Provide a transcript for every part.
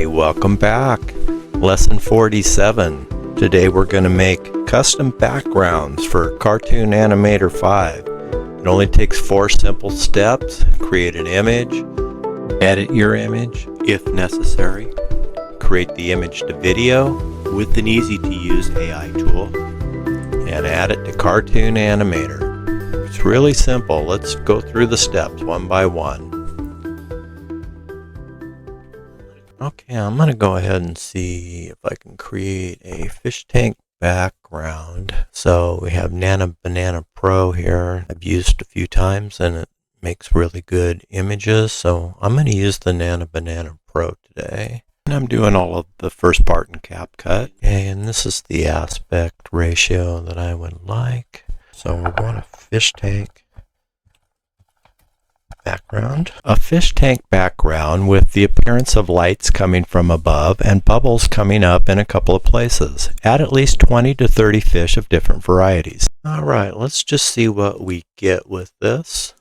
Hey, welcome back. Lesson 47. Today we're going to make custom backgrounds for Cartoon Animator 5. It only takes 4 simple steps. Create an image, edit your image if necessary, create the image to video with an easy to use AI tool, and add it to Cartoon Animator. It's really simple. Let's go through the steps one by one. Okay, I'm going to go ahead and see if I can create a fish tank background. So we have Nano Banana Pro here. I've used a few times and it makes really good images. So I'm going to use the Nano Banana Pro today. And I'm doing all of the first part in CapCut. And this is the aspect ratio that I would like. So we want a fish tank background. A fish tank background with the appearance of lights coming from above and bubbles coming up in a couple of places. Add at least 20 to 30 fish of different varieties. Alright, let's just see what we get with this.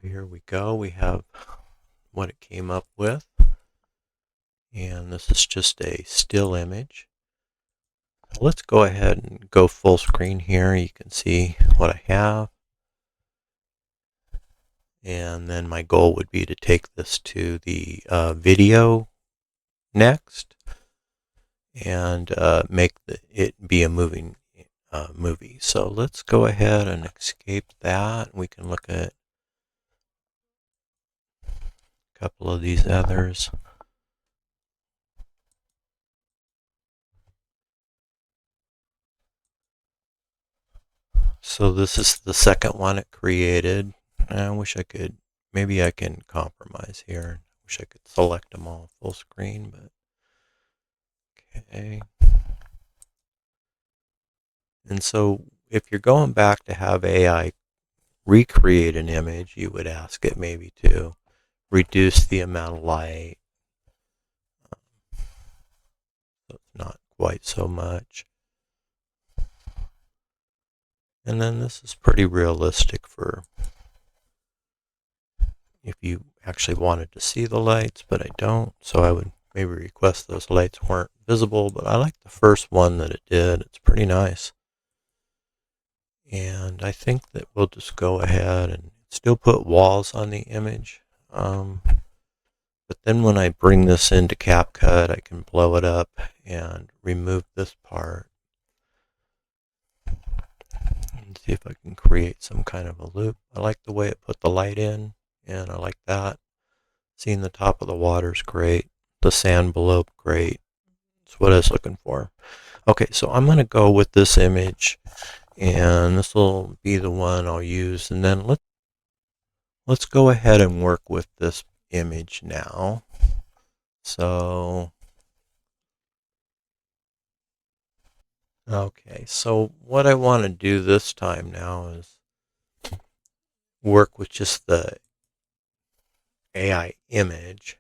Here we go. We have what it came up with. And this is just a still image. Let's go ahead and go full screen here. You can see what I have. And then my goal would be to take this to the video next and make it be a moving movie. So let's go ahead and escape that. We can look at a couple of these others. So this is the second one it created. I wish I could, maybe I can compromise here. I wish I could select them all full screen, but okay. And so if you're going back to have AI recreate an image, you would ask it maybe to reduce the amount of light. So it's not quite so much. And then this is pretty realistic for if you actually wanted to see the lights, but I don't, so I would maybe request those lights weren't visible, but I like the first one that it did. It's pretty nice. And I think that we'll just go ahead and still put walls on the image. But then when I bring this into CapCut, I can blow it up and remove this part. And see if I can create some kind of a loop. I like the way it put the light in, and I like that. Seeing the top of the water is great. The sand below, great. That's what I was looking for. Okay, so I'm going to go with this image, and this will be the one I'll use. And then let's go ahead and work with this image now. So okay, so what I want to do this time now is work with just the AI image.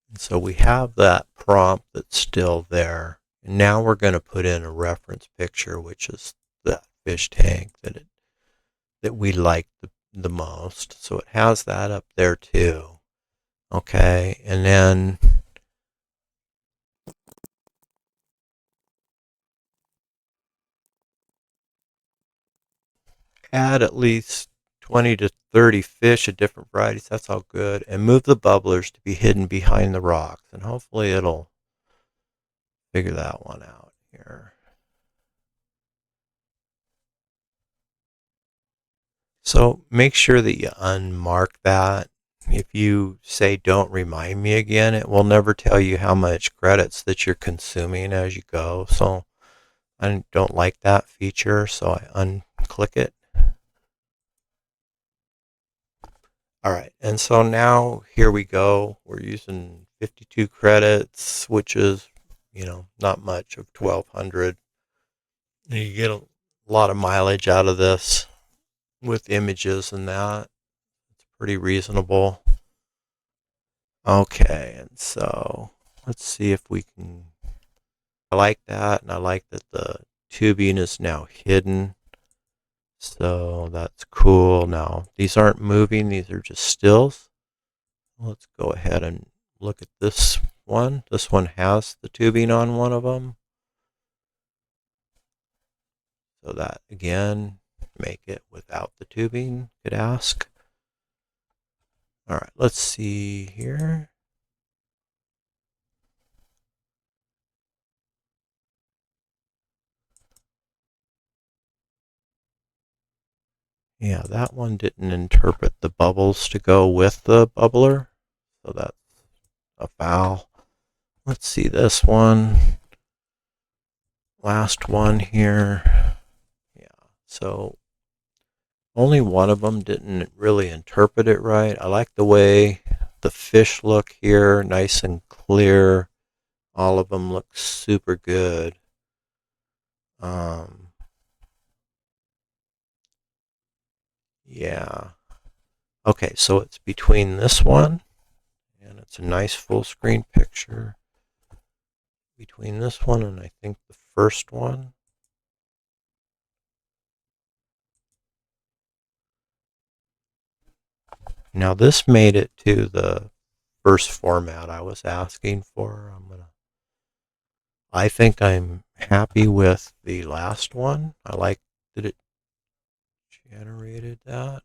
And so we have that prompt that's still there. And now we're going to put in a reference picture, which is that fish tank that we like the most. So it has that up there too. Okay, and then add at least 20 to 30 fish of different varieties. That's all good. And move the bubblers to be hidden behind the rocks. And hopefully it'll figure that one out here. So make sure that you unmark that. If you say don't remind me again, it will never tell you how much credits that you're consuming as you go. So I don't like that feature, so I unclick it. Alright, and so now here we go. We're using 52 credits, which is, not much of 1200. You get a lot of mileage out of this with images and that. It's pretty reasonable. Okay, and so let's see if we can. I like that, and I like that the tubing is now hidden. So that's cool. Now, these aren't moving, these are just stills. Let's go ahead and look at this one. This one has the tubing on one of them. So that, again, make it without the tubing, could ask. All right, let's see here. Yeah, that one didn't interpret the bubbles to go with the bubbler, so that's a foul. Let's see this one. Last one here. Yeah, so only one of them didn't really interpret it right. I like the way the fish look here, nice and clear. All of them look super good. Yeah. Okay, so it's between this one, and it's a nice full screen picture. Between this one and I think the first one. Now this made it to the first format I was asking for. I think I'm happy with the last one. I like that it generated that.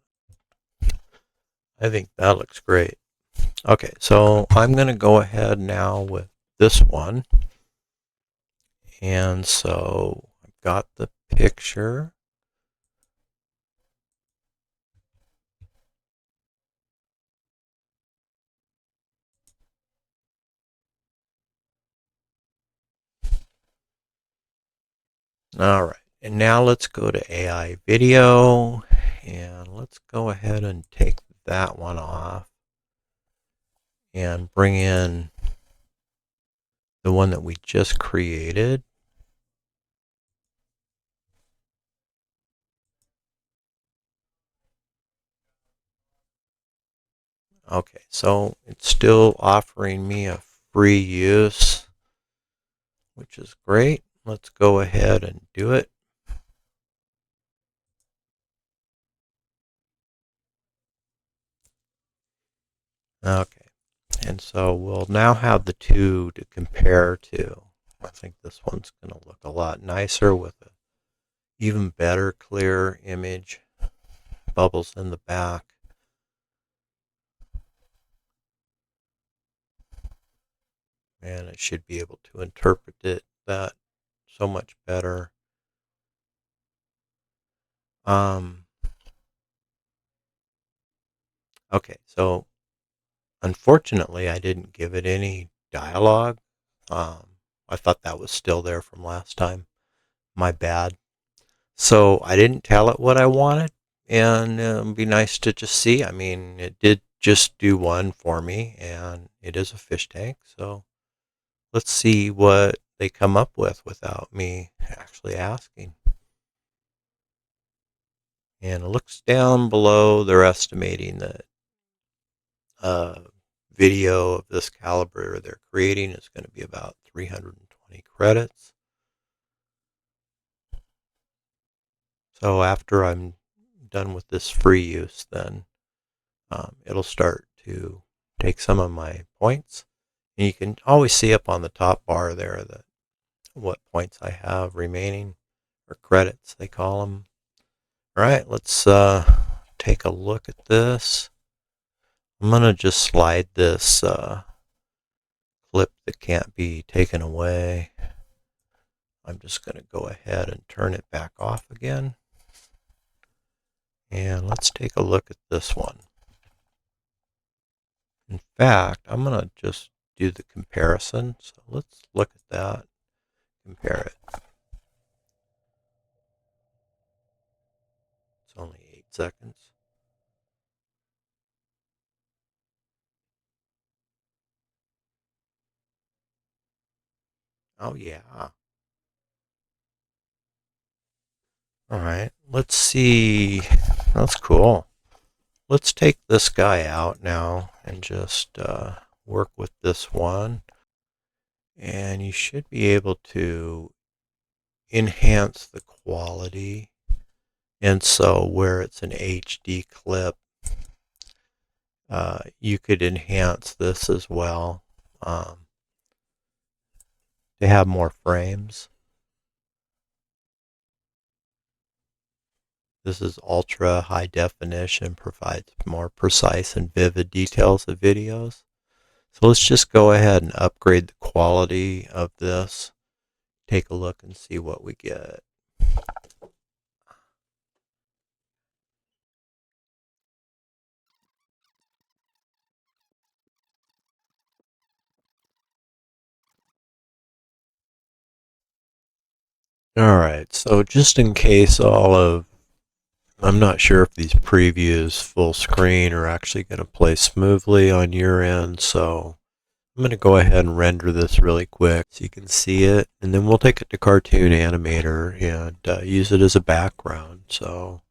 I think that looks great. Okay, so I'm going to go ahead now with this one. And so I've got the picture. All right, and now let's go to AI video, and let's go ahead and take that one off and bring in the one that we just created. Okay, so it's still offering me a free use, which is great. Let's go ahead and do it. Okay, and so we'll now have the two to compare to. I think this one's going to look a lot nicer with an even better clear image, bubbles in the back. And it should be able to interpret that so much better. Okay, so unfortunately, I didn't give it any dialogue. I thought that was still there from last time. My bad. So I didn't tell it what I wanted, and it'd be nice to just see. I mean, it did just do one for me, and it is a fish tank. So let's see what they come up with without me actually asking. And it looks down below, they're estimating that video of this caliber they're creating is going to be about 320 credits. So after I'm done with this free use, then it'll start to take some of my points. And you can always see up on the top bar there that what points I have remaining, or credits they call them. All right, let's take a look at this. I'm going to just slide this clip that can't be taken away. I'm just going to go ahead and turn it back off again. And let's take a look at this one. In fact, I'm going to just do the comparison. So let's look at that, compare it. It's only 8 seconds. Oh, yeah. All right, let's see. That's cool. Let's take this guy out now and just work with this one. And you should be able to enhance the quality. And so where it's an HD clip, You could enhance this as well to have more frames. This is ultra high definition, provides more precise and vivid details of videos. So let's just go ahead and upgrade the quality of this. Take a look and see what we get. Alright, so just in case I'm not sure if these previews full screen are actually going to play smoothly on your end, so I'm going to go ahead and render this really quick so you can see it, and then we'll take it to Cartoon Animator and use it as a background. So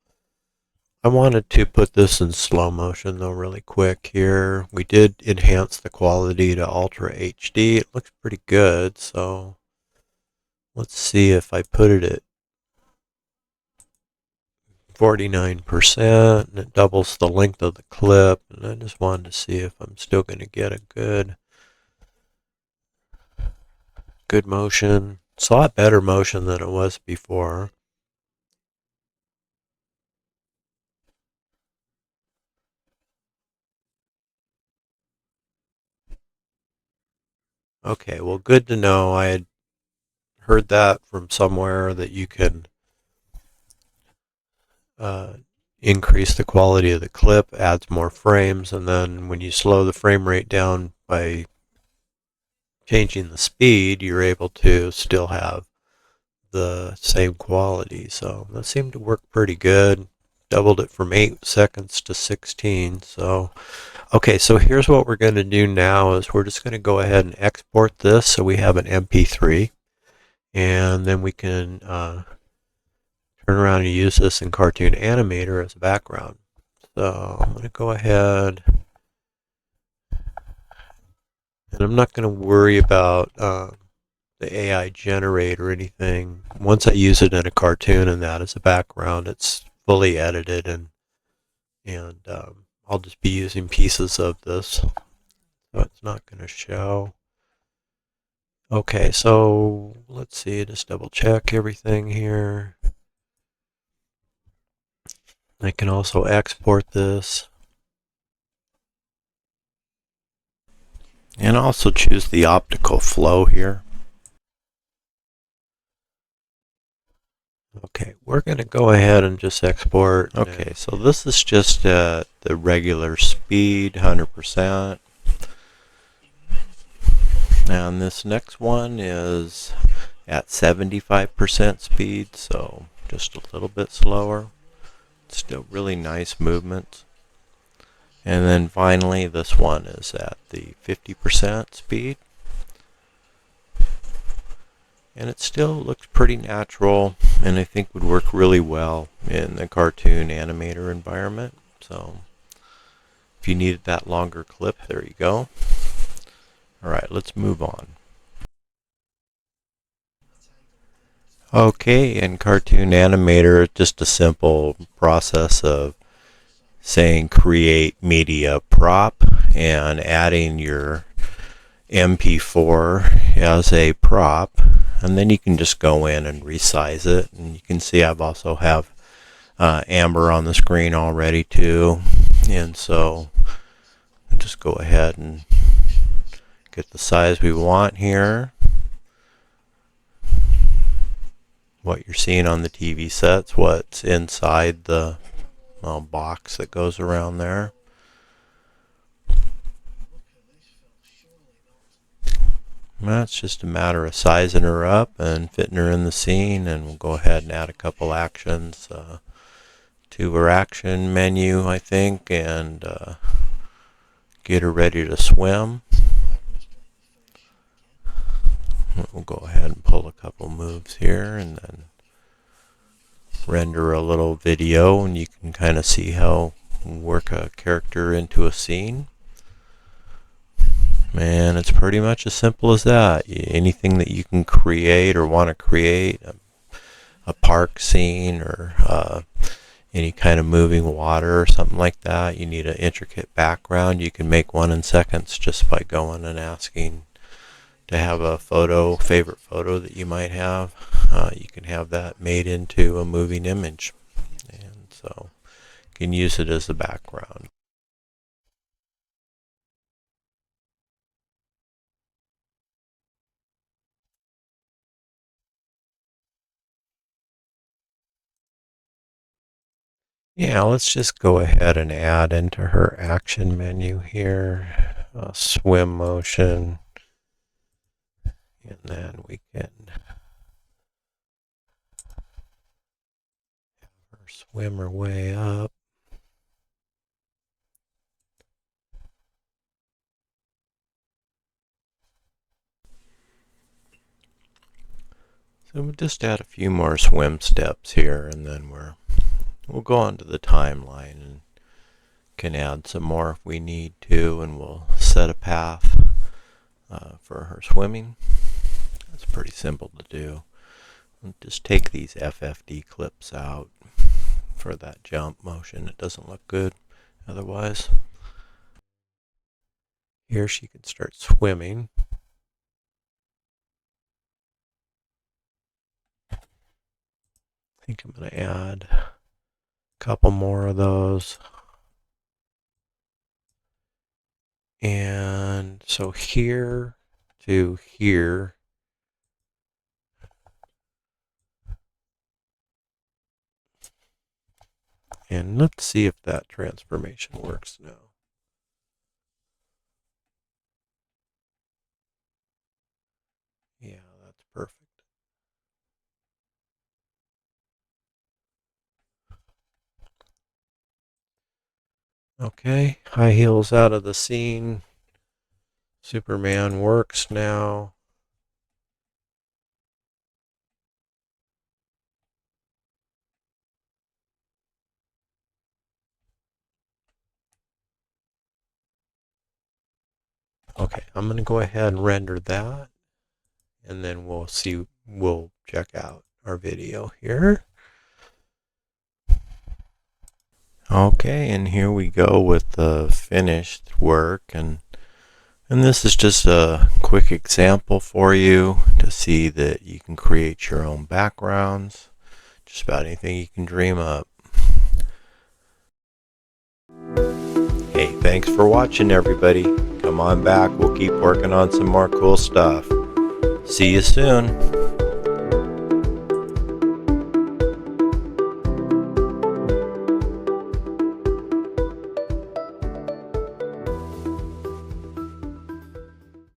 I wanted to put this in slow motion though really quick here. We did enhance the quality to Ultra HD. It looks pretty good, so let's see if I put it at 49% and it doubles the length of the clip, and I just wanted to see if I'm still going to get a good motion. It's a lot better motion than it was before. Okay, well, good to know. I had heard that from somewhere that you can increase the quality of the clip, adds more frames, and then when you slow the frame rate down by changing the speed, you're able to still have the same quality. So that seemed to work pretty good. Doubled it from 8 seconds to 16. So okay, so here's what we're going to do now is we're just going to go ahead and export this so we have an MP3, and then we can turn around and use this in Cartoon Animator as a background. So I'm going to go ahead, and I'm not going to worry about the AI generate or anything. Once I use it in a cartoon and that as a background, it's fully edited, and I'll just be using pieces of this, so it's not going to show. Okay, so let's see, just double check everything here. I can also export this. And also choose the optical flow here. Okay, we're going to go ahead and just export. Okay, so this is just the regular speed, 100%. And this next one is at 75% speed, so just a little bit slower. Still really nice movement. And then finally this one is at the 50% speed. And it still looks pretty natural, and I think would work really well in the Cartoon Animator environment. So if you needed that longer clip, there you go. Alright, let's move on. Okay, in Cartoon Animator, just a simple process of saying create media prop and adding your MP4 as a prop, and then you can just go in and resize it. And you can see I've also have amber on the screen already too, and so I'll just go ahead and get the size we want here. What you're seeing on the TV set's what's inside the box that goes around there. That's just a matter of sizing her up and fitting her in the scene, and we'll go ahead and add a couple actions to her action menu, I think, and get her ready to swim. We'll go ahead and pull a couple moves here and then render a little video, and you can kind of see how work a character into a scene. And it's pretty much as simple as that. Anything that you can create or want to create, a park scene or any kind of moving water or something like that, you need an intricate background, you can make one in seconds just by going and asking to have a favorite photo that you might have. You can have that made into a moving image, and so you can use it as the background. Yeah, let's just go ahead and add into her action menu here a swim motion, and then we can have her swim her way up. So we'll just add a few more swim steps here, and then we'll go on to the timeline and can add some more if we need to, and we'll set a path for her swimming. That's pretty simple to do. We'll just take these FFD clips out for that jump motion. It doesn't look good otherwise. Here she can start swimming. I think I'm going to add a couple more of those. And so here to here, and let's see if that transformation works now. Yeah, that's perfect. Okay, high heels out of the scene. Superman works now. Okay, I'm going to go ahead and render that, and then we'll check out our video here. Okay, and here we go with the finished work, and this is just a quick example for you to see that you can create your own backgrounds, just about anything you can dream up. Hey, thanks for watching, everybody. Come on back, we'll keep working on some more cool stuff. See you soon.